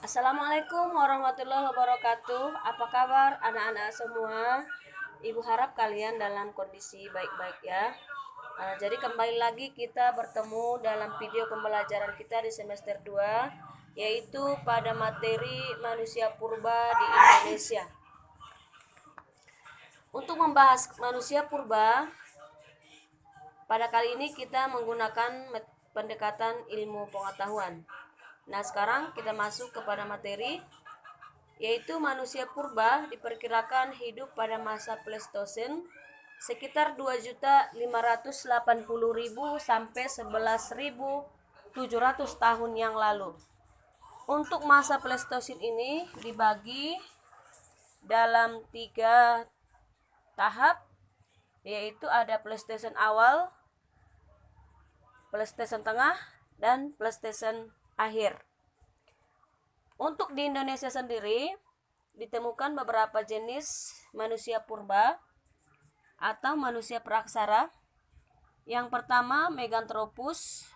Assalamualaikum warahmatullahi wabarakatuh. Apa kabar anak-anak semua? Ibu harap kalian dalam kondisi baik-baik ya. Jadi kembali lagi kita bertemu dalam video pembelajaran kita di semester 2, yaitu pada materi manusia purba di Indonesia. Untuk membahas manusia purba, pada kali ini kita menggunakan pendekatan ilmu pengetahuan. Nah, sekarang kita masuk kepada materi, yaitu manusia purba diperkirakan hidup pada masa Pleistosen sekitar 2.580.000 sampai 11.700 tahun yang lalu. Untuk masa Pleistosen ini dibagi dalam 3 tahap, yaitu ada Pleistosen awal, Pleistosen tengah, dan Pleistosen akhir. Untuk di Indonesia sendiri ditemukan beberapa jenis manusia purba atau manusia praksara. Yang pertama Meganthropus,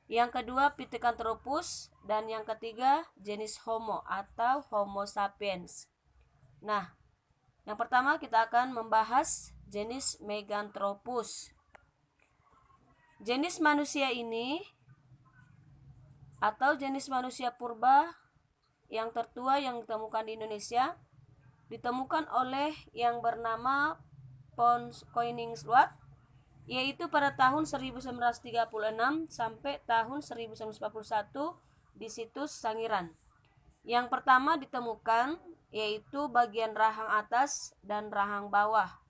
yang kedua Pithecanthropus, dan yang ketiga jenis Homo atau Homo sapiens. Nah, yang pertama kita akan membahas jenis Meganthropus. Jenis manusia ini atau jenis manusia purba yang tertua yang ditemukan di Indonesia ditemukan oleh yang bernama Pons Koningswald, yaitu pada tahun 1936 sampai tahun 1941 di situs Sangiran. Yang pertama ditemukan yaitu bagian rahang atas dan rahang bawah.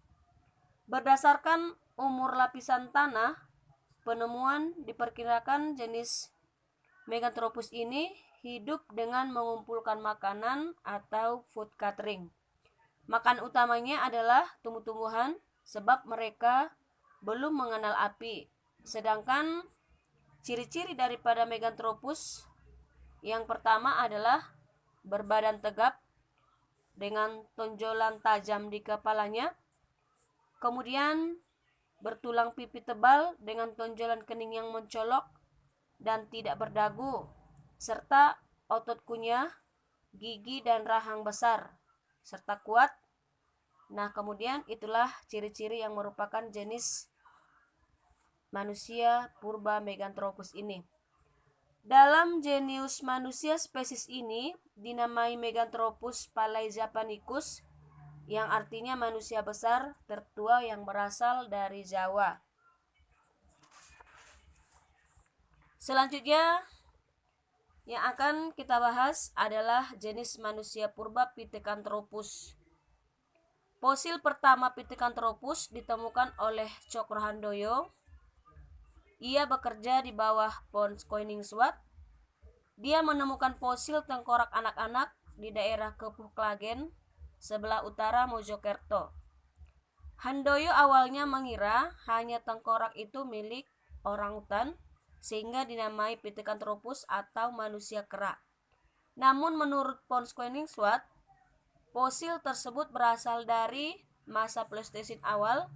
Berdasarkan umur lapisan tanah, penemuan diperkirakan jenis Meganthropus ini hidup dengan mengumpulkan makanan atau food catering. Makan utamanya adalah tumbuh-tumbuhan sebab mereka belum mengenal api. Sedangkan ciri-ciri daripada Meganthropus yang pertama adalah berbadan tegap dengan tonjolan tajam di kepalanya. Kemudian bertulang pipi tebal dengan tonjolan kening yang mencolok dan tidak berdagu, serta otot kunyah, gigi dan rahang besar serta kuat. Nah, kemudian itulah ciri-ciri yang merupakan jenis manusia purba Meganthropus ini. Dalam jenius manusia spesies ini dinamai Meganthropus palaeojapanicus, yang artinya manusia besar tertua yang berasal dari Jawa. Selanjutnya yang akan kita bahas adalah jenis manusia purba Pithecanthropus. Fosil pertama Pithecanthropus ditemukan oleh Cokrohandoyo. Ia bekerja di bawah Pons Koningswald. Dia menemukan fosil tengkorak anak-anak di daerah Kepuh Klagen, sebelah utara Mojokerto. Handoyo awalnya mengira hanya tengkorak itu milik orangutan, sehingga dinamai Pithecanthropus atau manusia kera. Namun menurut Pons Koningswald, fosil tersebut berasal dari masa Pleistosen awal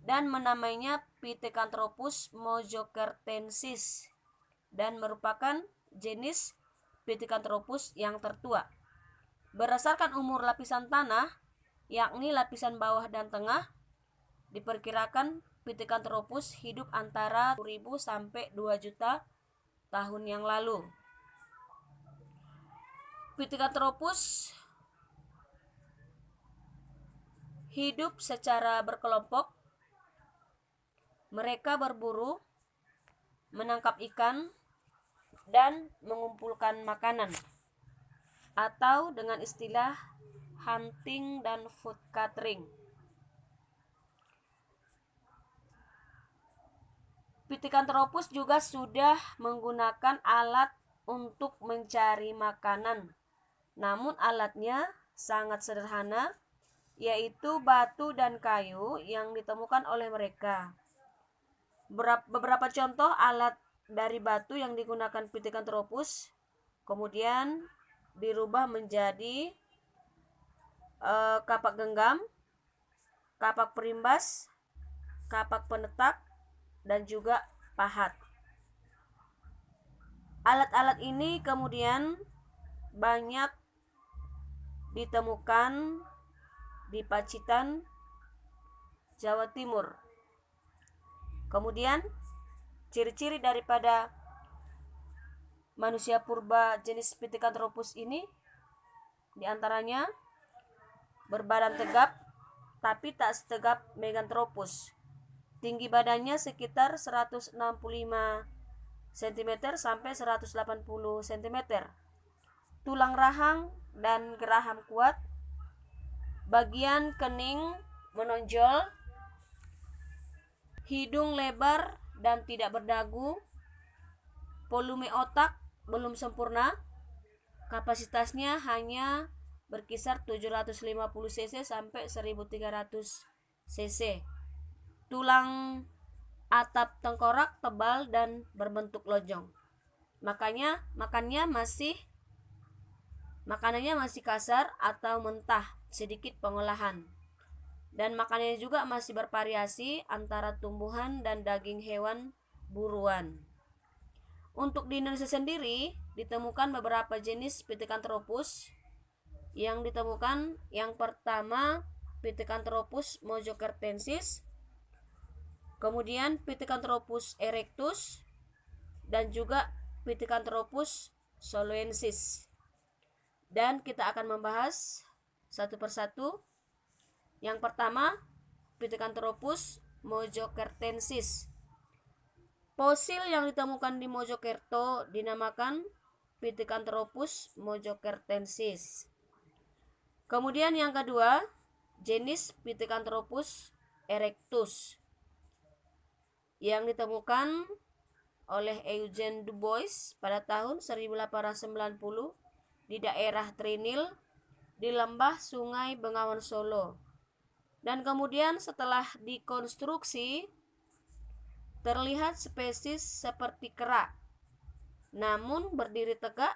dan menamainya Pithecanthropus mojokertensis dan merupakan jenis Pithecanthropus yang tertua. Berdasarkan umur lapisan tanah, yakni lapisan bawah dan tengah, diperkirakan Pithecanthropus hidup antara 1.000 sampai 2 juta tahun yang lalu. Pithecanthropus hidup secara berkelompok. Mereka berburu, menangkap ikan, dan mengumpulkan makanan, atau dengan istilah hunting dan food catering. Pithecanthropus juga sudah menggunakan alat untuk mencari makanan. Namun alatnya sangat sederhana, yaitu batu dan kayu yang ditemukan oleh mereka. Beberapa contoh alat dari batu yang digunakan Pithecanthropus kemudian dirubah menjadi kapak genggam, kapak perimbas, kapak penetak, dan juga pahat. Alat-alat ini kemudian banyak ditemukan di Pacitan, Jawa Timur. Kemudian ciri-ciri daripada manusia purba jenis Pithecanthropus ini diantaranya berbadan tegap tapi tak setegap Meganthropus. Tinggi badannya sekitar 165 cm sampai 180 cm. Tulang rahang dan geraham kuat. Bagian kening menonjol. Hidung lebar dan tidak berdagu. Volume otak belum sempurna. Kapasitasnya hanya berkisar 750 cc sampai 1300 cc. Tulang atap tengkorak tebal dan berbentuk lonjong. Makanannya masih kasar atau mentah, sedikit pengolahan. Dan makanannya juga masih bervariasi antara tumbuhan dan daging hewan buruan. Untuk di Indonesia sendiri ditemukan beberapa jenis Pithecanthropus. Yang ditemukan yang pertama Pithecanthropus mojocertensis, kemudian Pithecanthropus erectus, dan juga Pithecanthropus soloensis. Dan kita akan membahas satu persatu. Yang pertama Pithecanthropus mojocertensis. Fosil yang ditemukan di Mojokerto dinamakan Pithecanthropus mojocertensis. Kemudian yang kedua, jenis Pithecanthropus erectus yang ditemukan oleh Eugene Du Bois pada tahun 1890 di daerah Trinil di lembah Sungai Bengawan Solo. Dan kemudian setelah dikonstruksi terlihat spesies seperti kera, namun berdiri tegak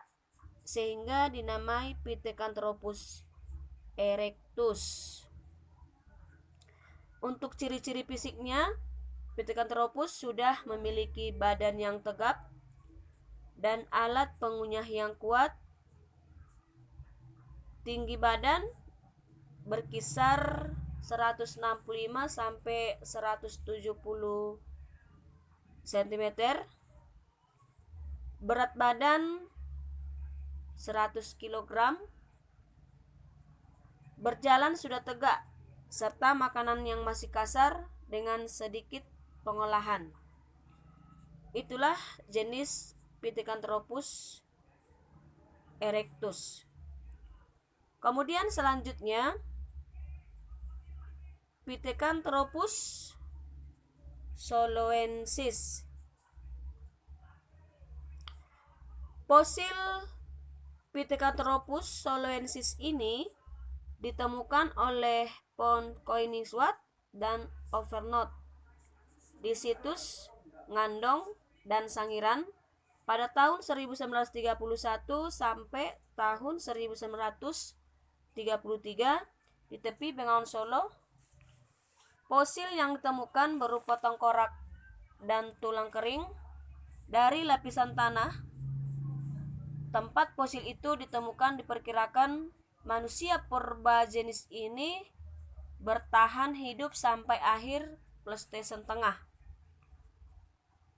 sehingga dinamai Pithecanthropus erectus. Untuk ciri-ciri fisiknya, Pithecanthropus sudah memiliki badan yang tegap dan alat pengunyah yang kuat. Tinggi badan berkisar 165 sampai 170 cm. Berat badan 100 kg. Berjalan sudah tegak serta makanan yang masih kasar dengan sedikit pengolahan. Itulah jenis Pithecanthropus erectus. Kemudian selanjutnya Pithecanthropus soloensis. Fosil Pithecanthropus soloensis ini ditemukan oleh von Koenigswarth dan Overnoot di situs Ngandong dan Sangiran pada tahun 1931 sampai tahun 1933 di tepi Bengawan Solo. Fosil yang ditemukan berupa tengkorak dan tulang kering dari lapisan tanah. Tempat fosil itu ditemukan diperkirakan manusia purba jenis ini bertahan hidup sampai akhir Pleistosen tengah.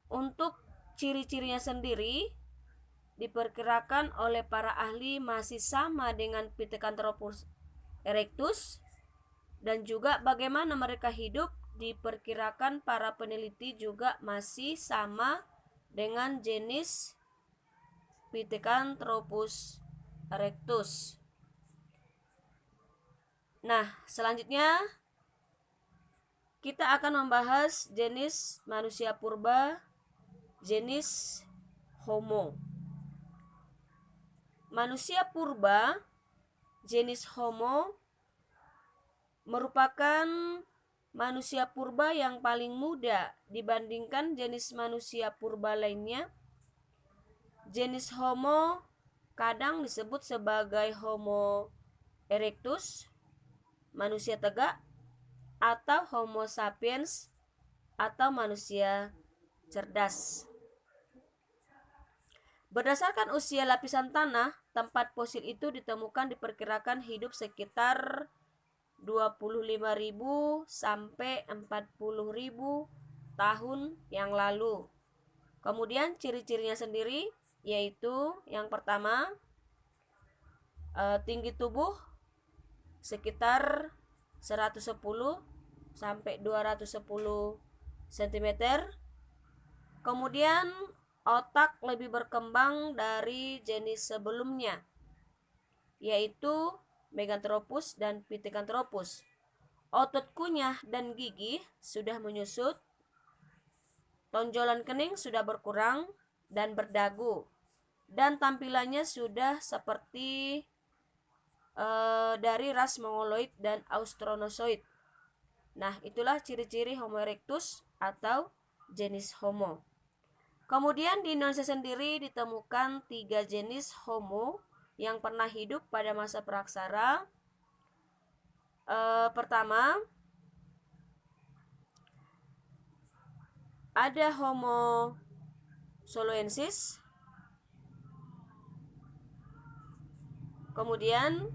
Untuk ciri-cirinya sendiri diperkirakan oleh para ahli masih sama dengan Pithecanthropus erectus, dan juga bagaimana mereka hidup diperkirakan para peneliti juga masih sama dengan jenis Pithecanthropus erectus. Nah, selanjutnya kita akan membahas jenis manusia purba jenis Homo. Manusia purba jenis Homo merupakan manusia purba yang paling muda dibandingkan jenis manusia purba lainnya. Jenis Homo kadang disebut sebagai Homo erectus, manusia tegak, atau Homo sapiens atau manusia cerdas. Berdasarkan usia lapisan tanah tempat fosil itu ditemukan diperkirakan hidup sekitar 25.000 sampai 40.000 tahun yang lalu. Kemudian ciri-cirinya sendiri yaitu yang pertama, tinggi tubuh sekitar 110 sampai 210 cm. Kemudian otak lebih berkembang dari jenis sebelumnya, yaitu Meganthropus dan Pithecanthropus. Otot kunyah dan gigi sudah menyusut, tonjolan kening sudah berkurang dan berdagu, dan tampilannya sudah seperti dari ras Mongoloid dan Austronosoid. Nah, itulah ciri-ciri Homo erectus atau jenis Homo. Kemudian di Indonesia sendiri ditemukan 3 jenis Homo yang pernah hidup pada masa praksara. Pertama, ada Homo soloensis. Kemudian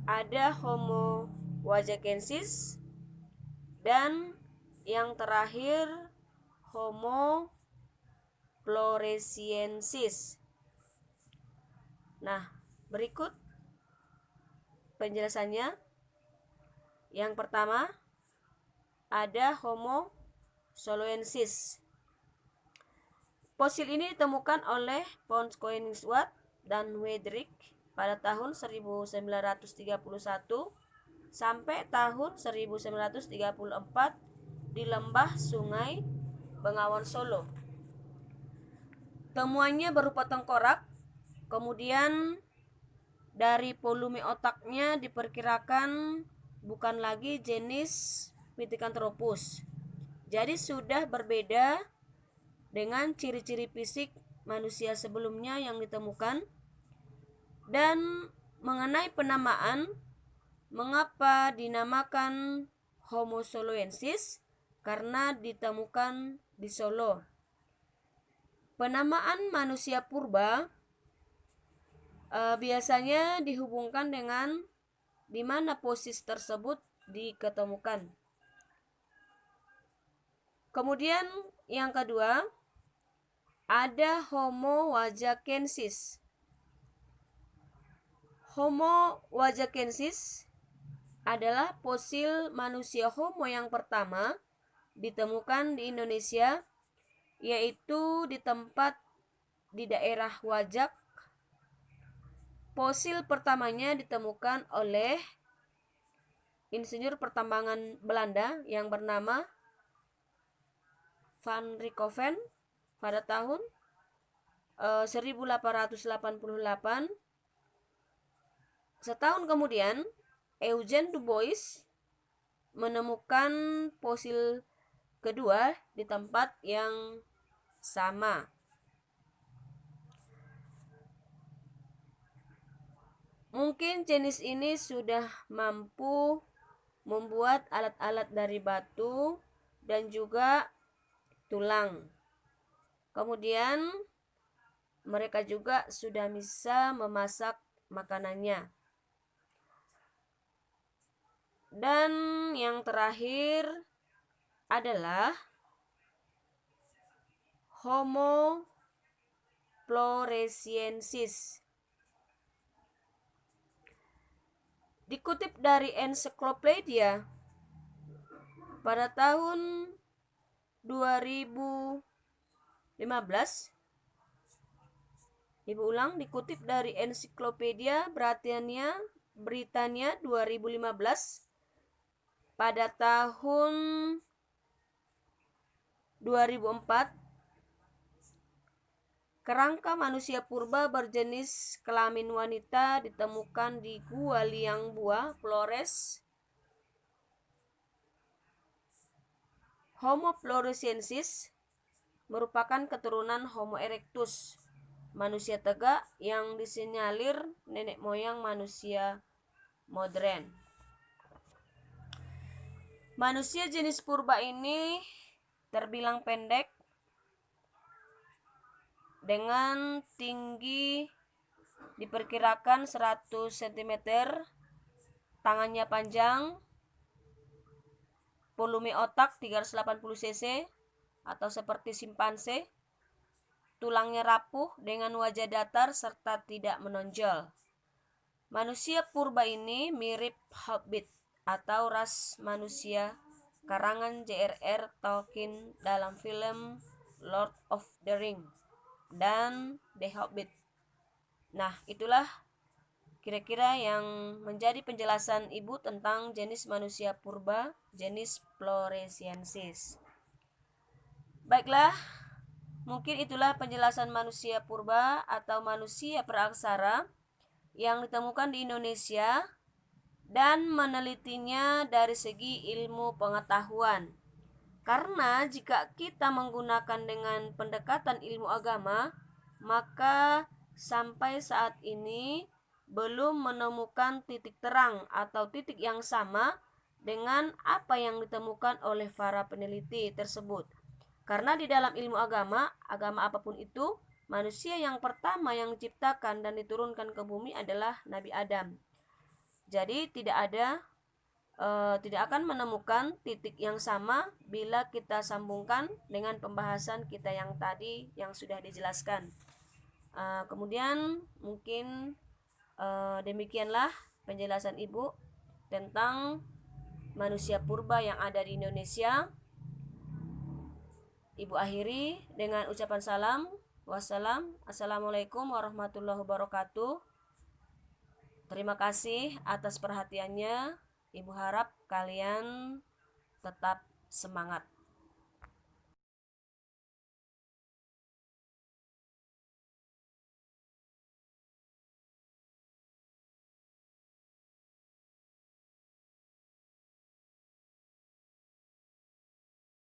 ada Homo wajakensis. Dan yang terakhir Homo floresiensis. Nah, berikut penjelasannya. Yang pertama, ada Homo soloensis. Fosil ini ditemukan oleh Pons Koenigswald dan Wedrich pada tahun 1931 sampai tahun 1934 di lembah Sungai Bengawan Solo. Temuannya berupa tengkorak, kemudian dari volume otaknya diperkirakan bukan lagi jenis Pithecanthropus. Jadi sudah berbeda dengan ciri-ciri fisik manusia sebelumnya yang ditemukan. Dan mengenai penamaan, mengapa dinamakan Homo soloensis? Karena ditemukan di Solo. Penamaan manusia purba biasanya dihubungkan dengan di mana fosil tersebut diketemukan. Kemudian yang kedua, ada Homo wajakensis. Homo wajakensis adalah fosil manusia Homo yang pertama ditemukan di Indonesia, yaitu di tempat di daerah Wajak. Fosil pertamanya ditemukan oleh insinyur pertambangan Belanda yang bernama Van Richthofen pada tahun 1888. Setahun kemudian, Eugene Dubois menemukan fosil kedua di tempat yang sama. Mungkin jenis ini sudah mampu membuat alat-alat dari batu dan juga tulang. Kemudian mereka juga sudah bisa memasak makanannya. Dan yang terakhir adalah Homo floresiensis. Dikutip dari ensiklopedia pada tahun 2015, dikutip dari ensiklopedia Britania 2015, pada tahun 2004, kerangka manusia purba berjenis kelamin wanita ditemukan di Gua Liangbua, Flores. Homo floresiensis merupakan keturunan Homo erectus, manusia tegak yang disinyalir nenek moyang manusia modern. Manusia jenis purba ini terbilang pendek dengan tinggi diperkirakan 100 cm, tangannya panjang, volume otak 380 cc atau seperti simpanse, tulangnya rapuh dengan wajah datar serta tidak menonjol. Manusia purba ini mirip Hobbit atau ras manusia karangan J.R.R. Tolkien dalam film Lord of the Ring dan The Hobbit. Nah, itulah kira-kira yang menjadi penjelasan Ibu tentang jenis manusia purba, jenis Floresiensis. Baiklah, mungkin itulah penjelasan manusia purba atau manusia praaksara yang ditemukan di Indonesia dan menelitinya dari segi ilmu pengetahuan. Karena jika kita menggunakan dengan pendekatan ilmu agama, maka sampai saat ini belum menemukan titik terang atau titik yang sama dengan apa yang ditemukan oleh para peneliti tersebut. Karena di dalam ilmu agama apapun itu, manusia yang pertama yang diciptakan dan diturunkan ke bumi adalah Nabi Adam. Jadi tidak akan menemukan titik yang sama bila kita sambungkan dengan pembahasan kita yang tadi yang sudah dijelaskan. Kemudian mungkin demikianlah penjelasan Ibu tentang manusia purba yang ada di Indonesia. Ibu akhiri dengan ucapan salam. Wassalam. Assalamualaikum warahmatullahi wabarakatuh. Terima kasih atas perhatiannya. Ibu harap kalian tetap semangat.